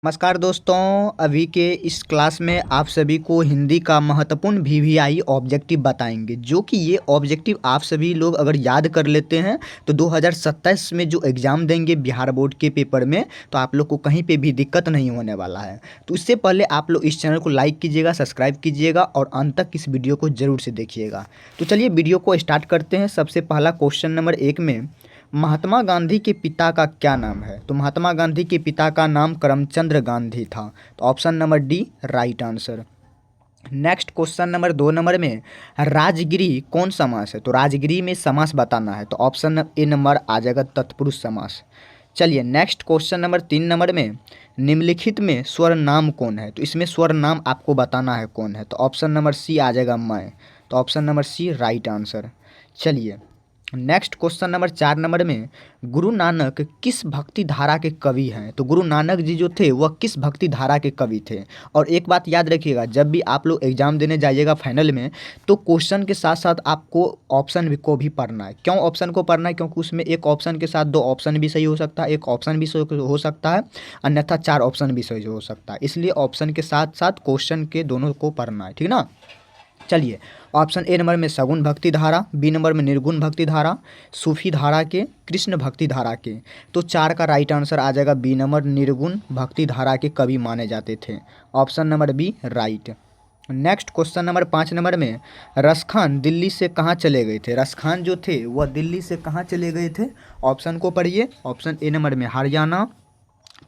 नमस्कार दोस्तों। अभी के इस क्लास में आप सभी को हिंदी का महत्वपूर्ण वीवीआई ऑब्जेक्टिव बताएंगे, जो कि ये ऑब्जेक्टिव आप सभी लोग अगर याद कर लेते हैं तो 2027 में जो एग्ज़ाम देंगे बिहार बोर्ड के पेपर में, तो आप लोग को कहीं पे भी दिक्कत नहीं होने वाला है। तो इससे पहले आप लोग इस चैनल को लाइक कीजिएगा, सब्सक्राइब कीजिएगा और अंत तक इस वीडियो को ज़रूर से देखिएगा। तो चलिए वीडियो को स्टार्ट करते हैं। सबसे पहला क्वेश्चन नंबर 1 में, महात्मा गांधी के पिता का क्या नाम है? तो महात्मा गांधी के पिता का नाम करमचंद गांधी था। तो option number D right answer. Next question number 2 number में, राजगिरी कौन समास है? तो राजगिरी में समास बताना है। तो ऑप्शन ए नंबर आ जाएगा तत्पुरुष समास। चलिए नेक्स्ट क्वेश्चन नंबर 3 नंबर में, निम्नलिखित में स्वर नाम कौन है? तो इसमें स्वर नाम आपको बताना है कौन है। तो ऑप्शन नंबर सी आ जाएगा मैं। तो option number C right answer. चलिए नेक्स्ट क्वेश्चन नंबर 4 नंबर में, गुरु नानक किस भक्ति धारा के कवि हैं? तो गुरु नानक जी जो थे वह किस भक्ति धारा के कवि थे? और एक बात याद रखिएगा, जब भी आप लोग एग्जाम देने जाइएगा फाइनल में, तो क्वेश्चन के साथ साथ आपको ऑप्शन भी को भी पढ़ना है। क्यों ऑप्शन को पढ़ना है? क्योंकि उसमें एक ऑप्शन के साथ दो ऑप्शन भी सही हो सकता है, एक ऑप्शन भी सही हो सकता है, अन्यथा 4 ऑप्शन भी सही हो सकता है। इसलिए ऑप्शन के साथ साथ क्वेश्चन के दोनों को पढ़ना है, ठीक ना। चलिए ऑप्शन ए नंबर में सगुण भक्ति धारा, बी नंबर में निर्गुण भक्ति धारा, सूफी धारा के, कृष्ण भक्ति धारा के। तो 4 का राइट आंसर आ जाएगा बी नंबर, निर्गुण भक्ति धारा के कवि माने जाते थे। Option number B right. Next question number 5 number में, रसखान दिल्ली से कहाँ चले गए थे? रसखान जो थे वह दिल्ली से कहाँ चले गए थे? ऑप्शन को पढ़िए। ऑप्शन ए नंबर में हरियाणा,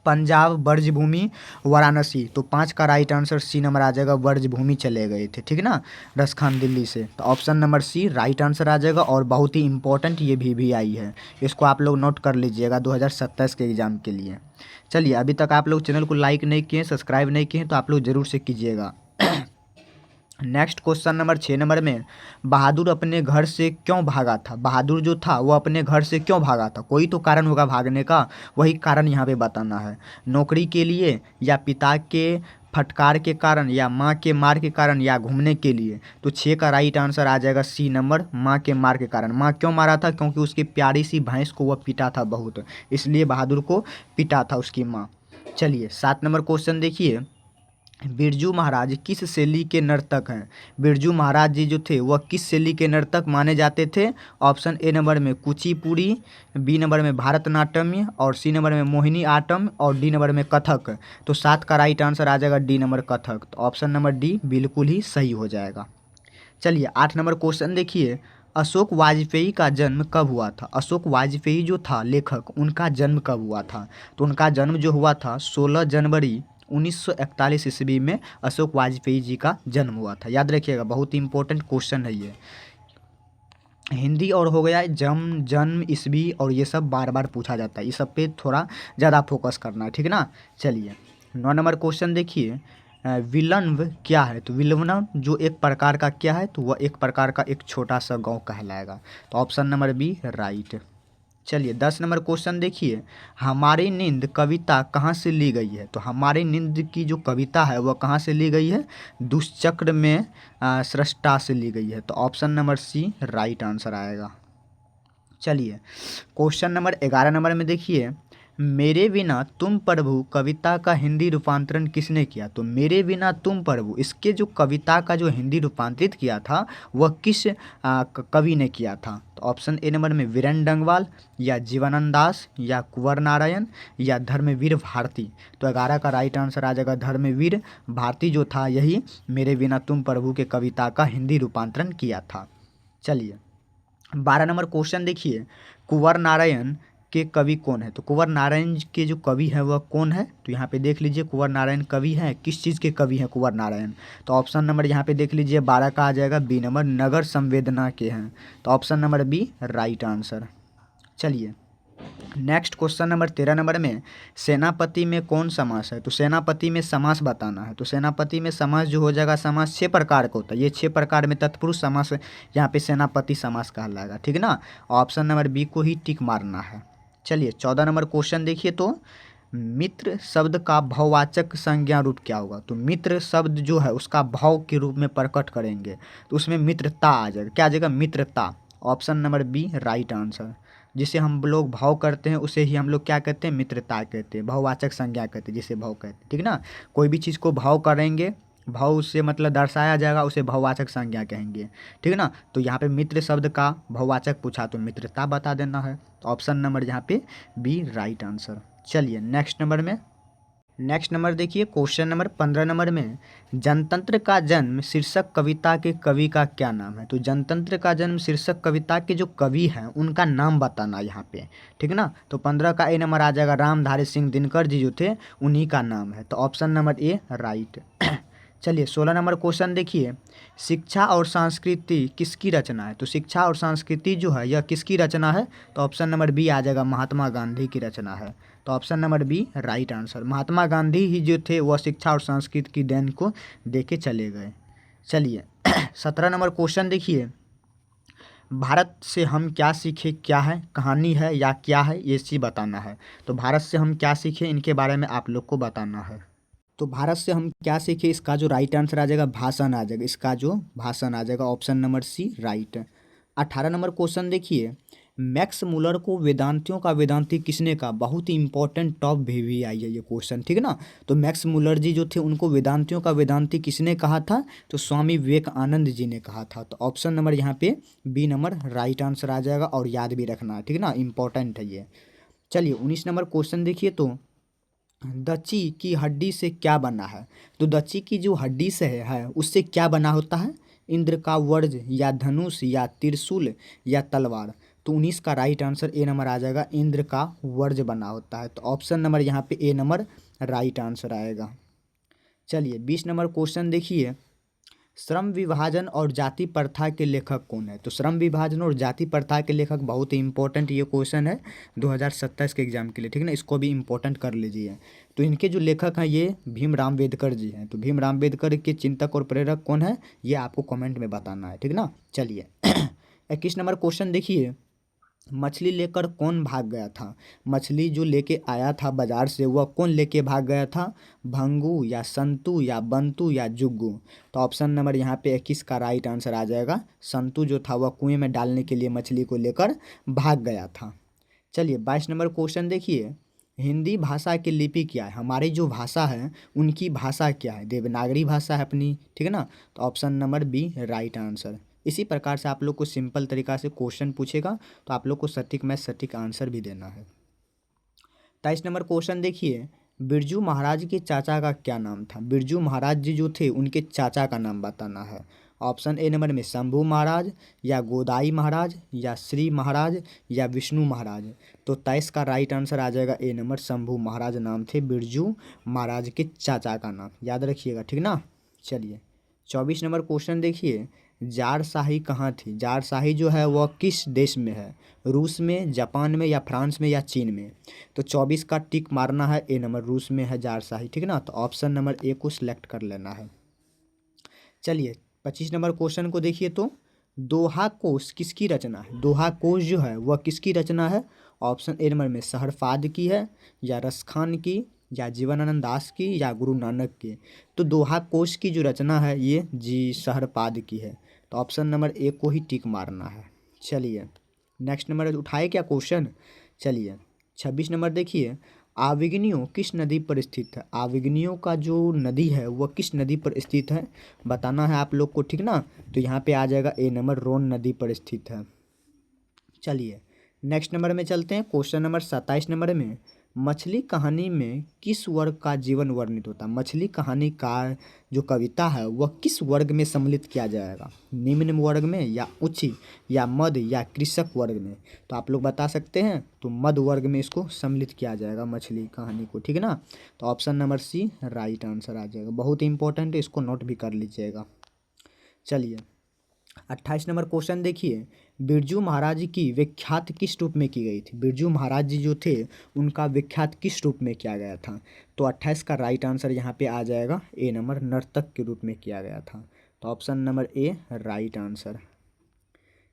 पंजाब, ब्रजभूमि, वाराणसी। तो 5 का राइट आंसर सी नंबर आ जाएगा, ब्रजभूमि चले गए थे, ठीक ना, रसखान दिल्ली से। तो option number C right answer आ जाएगा। और बहुत ही इंपॉर्टेंट ये भी आई है, इसको आप लोग नोट कर लीजिएगा 2027 के एग्ज़ाम के लिए। चलिए अभी तक आप लोग चैनल को लाइक नहीं किए, सब्सक्राइब नहीं किए, तो आप लोग ज़रूर से कीजिएगा। नेक्स्ट क्वेश्चन नंबर 6 नंबर में, बहादुर अपने घर से क्यों भागा था? बहादुर जो था वो अपने घर से क्यों भागा था? कोई तो कारण होगा भागने का, वही कारण यहाँ पे बताना है। नौकरी के लिए, या पिता के फटकार के कारण, या माँ के मार के कारण, या घूमने के लिए। तो 6 का राइट आंसर आ जाएगा सी नंबर, माँ के मार के कारण। माँ क्यों मारा था? क्योंकि उसकी प्यारी सी भैंस को वह पीटा था बहुत, इसलिए बहादुर को पीटा था उसकी माँ। चलिए 7 नंबर क्वेश्चन देखिए, बिरजू महाराज किस शैली के नर्तक हैं? बिरजू महाराज जी जो थे वह किस शैली के नर्तक माने जाते थे? ऑप्शन ए नंबर में कुचिपुड़ी, बी नंबर में भारतनाट्यम, और सी नंबर में मोहिनी आट्टम, और डी नंबर में कथक। तो 7 का राइट आंसर आ जाएगा डी नंबर कथक। तो ऑप्शन नंबर डी बिल्कुल ही सही हो जाएगा। चलिए 8 नंबर क्वेश्चन देखिए, अशोक वाजपेयी का जन्म कब हुआ था? अशोक वाजपेयी जो था लेखक, उनका जन्म कब हुआ था? तो उनका जन्म जो हुआ था 16 जनवरी 1941 ईस्वी में अशोक वाजपेयी जी का जन्म हुआ था। याद रखिएगा, बहुत ही इंपॉर्टेंट क्वेश्चन है ये। हिंदी और हो गया जन्म, जन्म, ईस्वी और ये सब बार बार पूछा जाता है, इस सब पे थोड़ा ज़्यादा फोकस करना है, ठीक ना। चलिए 9 नंबर क्वेश्चन देखिए, विलंब क्या है? तो विलंब जो एक प्रकार का क्या है? तो वह एक प्रकार का एक छोटा सा गांव कहलाएगा। तो ऑप्शन नंबर बी राइट। चलिए 10 नंबर क्वेश्चन देखिए, हमारी नींद कविता कहाँ से ली गई है? तो हमारी नींद की जो कविता है वह कहाँ से ली गई है? दुष्चक्र में सृष्टा से ली गई है। तो option number C right answer आएगा। चलिए क्वेश्चन नंबर 11 नंबर में देखिए, मेरे बिना तुम प्रभु कविता का हिंदी रूपांतरण किसने किया? तो मेरे बिना तुम प्रभु, इसके जो कविता का जो हिंदी रूपांतरित किया था वह किस कवि ने किया था? तो ऑप्शन ए नंबर में वीरेंद्र डंगवाल, या जीवनानंद दास, या कुंवर नारायण, या धर्मवीर भारती। तो 11 का राइट आंसर आ जाएगा धर्मवीर भारती जो था, यही मेरे बिना तुम प्रभु के कविता का हिंदी रूपांतरण किया था। चलिए 12 नंबर क्वेश्चन देखिए, कुंवर नारायण के कवि कौन है? तो कुंवर नारायण के जो कवि हैं वह कौन है? तो यहाँ पे देख लीजिए, कुंवर नारायण कवि हैं, किस चीज़ के कवि हैं कुंवर नारायण? तो ऑप्शन नंबर यहाँ पे देख लीजिए 12 का आ जाएगा बी नंबर, नगर संवेदना के हैं। तो option number B right answer. चलिए नेक्स्ट क्वेश्चन नंबर 13 नंबर में, सेनापति में कौन समास है? तो सेनापति में समास बताना है। तो सेनापति में समास जो हो जाएगा, समास 6 प्रकार का होता है, ये 6 प्रकार में तत्पुरुष समास यहाँ पे सेनापति समास कहलाएगा, ठीक ना। ऑप्शन नंबर बी को ही टिक मारना है। चलिए 14 नंबर क्वेश्चन देखिए, तो मित्र शब्द का भाववाचक संज्ञा रूप क्या होगा? तो मित्र शब्द जो है उसका भाव के रूप में प्रकट करेंगे, तो उसमें मित्रता आ जाएगा। क्या आ जाएगा? मित्रता। Option number B right answer. जिसे हम लोग भाव करते हैं उसे ही हम लोग क्या कहते हैं, मित्रता कहते हैं, भाववाचक संज्ञा कहते हैं, जिसे भाव कहते हैं, ठीक ना। कोई भी चीज़ को भाव करेंगे, भाव से मतलब दर्शाया जाएगा, उसे भाववाचक संज्ञा कहेंगे, ठीक है ना। तो यहाँ पे मित्र शब्द का भाववाचक पूछा तो मित्रता बता देना है। तो ऑप्शन नंबर यहाँ पे बी राइट आंसर। चलिए नेक्स्ट नंबर देखिए, क्वेश्चन नंबर 15 नंबर में, जनतंत्र का जन्म शीर्षक कविता के कवि का क्या नाम है। तो जनतंत्र का जन्म शीर्षक कविता के जो कवि हैं उनका नाम बताना यहाँ पे, ठीक है ना। तो 15 का ए नंबर आ जाएगा, रामधारी सिंह दिनकर जी जो थे उन्हीं का नाम है। तो ऑप्शन नंबर ए राइट। चलिए 16 नंबर क्वेश्चन देखिए, शिक्षा और संस्कृति किसकी रचना है। तो शिक्षा और संस्कृति जो है यह किसकी रचना है। तो ऑप्शन नंबर बी आ जाएगा, महात्मा गांधी की रचना है। तो option number B right answer. Mahatma Gandhi ही जो थे वह शिक्षा और संस्कृति की देन को देके चले गए। चलिए 17 नंबर क्वेश्चन देखिए, भारत से हम क्या सीखे, क्या है, कहानी है या क्या है, ये चीज़ बताना है। तो भारत से हम क्या सीखे, इनके बारे में आप लोग को बताना है। तो भारत से हम क्या सीखे, इसका जो राइट आंसर आ जाएगा भाषण आ जाएगा, इसका जो भाषण आ जाएगा option number C right. 18 number question देखिए, मैक्स मुलर को वेदांतियों का वेदांती किसने कहा। बहुत ही इंपॉर्टेंट टॉप भी आई है ये क्वेश्चन, ठीक है ना। तो मैक्स मुलर जी जो थे उनको वेदांतियों का वेदांती किसने कहा था। तो स्वामी विवेकानंद जी ने कहा था। तो ऑप्शन नंबर यहाँ पे बी नंबर राइट आंसर आ जाएगा, और याद भी रखना है, ठीक है ना, इंपॉर्टेंट है ये। चलिए 19 नंबर क्वेश्चन देखिए, तो दची की हड्डी से क्या बना है। तो दची की जो हड्डी से है उससे क्या बना होता है, इंद्र का वज्र या धनुष या त्रिशूल या तलवार। तो 19 का राइट आंसर ए नंबर आ जाएगा, इंद्र का वज्र बना होता है। तो ऑप्शन नंबर यहाँ पे ए नंबर राइट आंसर आएगा। चलिए 20 नंबर क्वेश्चन देखिए, श्रम विभाजन और जाति प्रथा के लेखक कौन है। तो श्रम विभाजन और जाति प्रथा के लेखक बहुत ही इंपॉर्टेंट ये क्वेश्चन है 2027 के एग्जाम के लिए, ठीक है ना, इसको भी इंपॉर्टेंट कर लीजिए। तो इनके जो लेखक हैं ये भीमराव अम्बेडकर जी हैं। तो भीमराव अम्बेडकर के चिंतक और प्रेरक कौन है, ये आपको कमेंट में बताना है, ठीक है ना। चलिए 21 नंबर क्वेश्चन देखिए, मछली लेकर कौन भाग गया था। मछली जो लेके आया था बाजार से वह कौन लेके भाग गया था, भंगू या संतू या बंतू या जुग्गू। तो ऑप्शन नंबर यहाँ पे 21 का राइट आंसर आ जाएगा, संतू जो था वह कुएं में डालने के लिए मछली को लेकर भाग गया था। चलिए 22 नंबर क्वेश्चन देखिए, हिंदी भाषा की लिपि क्या है। हमारी जो भाषा है उनकी भाषा क्या है, देवनागरी भाषा है अपनी, ठीक है ना। तो option number B right answer. इसी प्रकार से आप लोग को सिंपल तरीका से क्वेश्चन पूछेगा तो आप लोग को सटीक में सटीक आंसर भी देना है। 23 नंबर क्वेश्चन देखिए, बिरजू महाराज के चाचा का क्या नाम था। बिरजू महाराज जी जो थे उनके चाचा का नाम बताना है। ऑप्शन ए नंबर में शंभू महाराज या गोदाई महाराज या श्री महाराज या विष्णु महाराज। तो 23 का राइट आंसर आ जाएगा ए नंबर, शंभू महाराज नाम थे बिरजू महाराज के चाचा का नाम, याद रखिएगा, ठीक ना। चलिए 24 नंबर क्वेश्चन देखिए, जारशाही कहाँ थी। जारशाही जो है वह किस देश में है, रूस में, जापान में या फ्रांस में या चीन में। तो 24 का टिक मारना है, ए नंबर रूस में है जारशाही, ठीक है ना। तो ऑप्शन नंबर ए को सिलेक्ट कर लेना है। चलिए 25 नंबर क्वेश्चन को देखिए, तो दोहा कोश किसकी रचना है। दोहा कोश जो है वह किसकी रचना है। ऑप्शन ए नंबर में शहरफाद की है या रसखान की या जीवनानंद दास की या गुरु नानक की। तो दोहा कोश की जो रचना है ये जी शहरपाद की है। तो ऑप्शन नंबर ए को ही टिक मारना है। चलिए नेक्स्ट नंबर उठाए क्या क्वेश्चन। चलिए 26 नंबर देखिए, आविग्नियो किस नदी पर स्थित है। आविग्नियो का जो नदी है वह किस नदी पर स्थित है बताना है आप लोग को, ठीक ना। तो यहाँ पे आ जाएगा ए नंबर, रोन नदी पर स्थित है। चलिए नेक्स्ट नंबर में चलते हैं, क्वेश्चन नंबर 27 नंबर में, मछली कहानी में किस वर्ग का जीवन वर्णित होता है। मछली कहानी का जो कविता है वह किस वर्ग में सम्मिलित किया जाएगा, निम्न वर्ग में या उच्च या मध्य या कृषक वर्ग में। तो आप लोग बता सकते हैं, तो मध्य वर्ग में इसको सम्मिलित किया जाएगा मछली कहानी को, ठीक है ना। तो option number C right answer आ जाएगा, बहुत ही इंपॉर्टेंट है, इसको नोट भी कर लीजिएगा। चलिए 28 नंबर क्वेश्चन देखिए, बिरजू महाराज की विख्यात किस रूप में की गई थी। बिरजू महाराज जी जो थे उनका विख्यात किस रूप में किया गया था। तो 28 का राइट आंसर यहाँ पे आ जाएगा, ए नंबर, नर्तक के रूप में किया गया था। तो option number A right answer.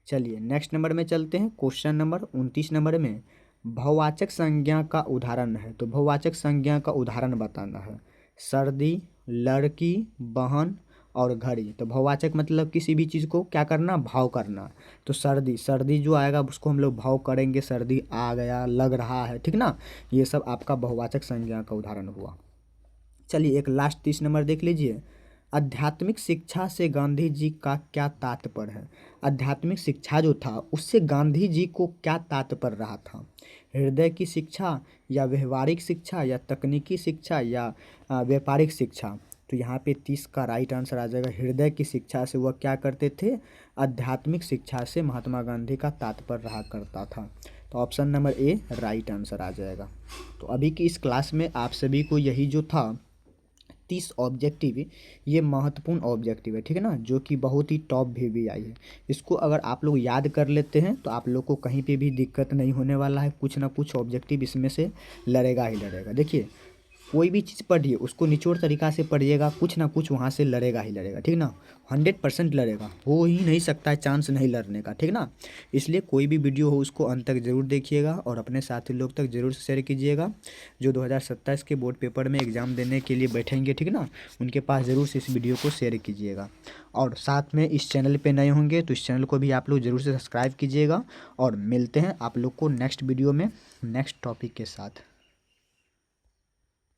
चलिए नेक्स्ट नंबर में चलते हैं, क्वेश्चन नंबर 29 नंबर में, बहुवाचक संज्ञा का उदाहरण है। तो बहुवाचक संज्ञा का उदाहरण बताना है। सर्दी, लड़की, बहन और घड़ी। तो भाववाचक मतलब किसी भी चीज़ को क्या करना, भाव करना। तो सर्दी, सर्दी जो आएगा उसको हम लोग भाव करेंगे, सर्दी आ गया, लग रहा है, ठीक ना। ये सब आपका बहुवाचक संज्ञा का उदाहरण हुआ। चलिए एक लास्ट 30 नंबर देख लीजिए। आध्यात्मिक शिक्षा से गांधी जी का क्या तात्पर्य है। आध्यात्मिक शिक्षा जो था उससे गांधी जी को क्या तात्पर्य रहा था। हृदय की शिक्षा या व्यवहारिक शिक्षा या तकनीकी शिक्षा या व्यापारिक शिक्षा। तो यहाँ पे 30 का राइट आंसर आ जाएगा। हृदय की शिक्षा से वह क्या करते थे, आध्यात्मिक शिक्षा से महात्मा गांधी का तात्पर्य रहा करता था। तो option number A right answer आ जाएगा। तो अभी की इस क्लास में आप सभी को यही जो था 30 ऑब्जेक्टिव, ये महत्वपूर्ण ऑब्जेक्टिव है, ठीक है ना, जो कि बहुत ही टॉप भी आई है। इसको अगर आप लोग याद कर लेते हैं तो आप लोग को कहीं पे भी दिक्कत नहीं होने वाला है। कुछ ना कुछ ऑब्जेक्टिव इसमें से लड़ेगा ही लड़ेगा। देखिए कोई भी चीज़ पढ़िए उसको निचोड़ तरीक़ा से पढ़िएगा, कुछ ना कुछ वहाँ से लड़ेगा ही लड़ेगा, ठीक ना। 100% लड़ेगा, हो ही नहीं सकता है चांस नहीं लड़ने का, ठीक ना। इसलिए कोई भी वीडियो हो उसको अंत तक ज़रूर देखिएगा और अपने साथी लोग तक ज़रूर शेयर कीजिएगा। जो 2027 के बोर्ड पेपर में एग्ज़ाम देने के लिए बैठेंगे, ठीक ना, उनके पास ज़रूर से इस वीडियो को शेयर कीजिएगा। और साथ में इस चैनल पर नए होंगे तो इस चैनल को भी आप लोग ज़रूर से सब्सक्राइब कीजिएगा। और मिलते हैं आप लोग को नेक्स्ट वीडियो में नेक्स्ट टॉपिक के साथ।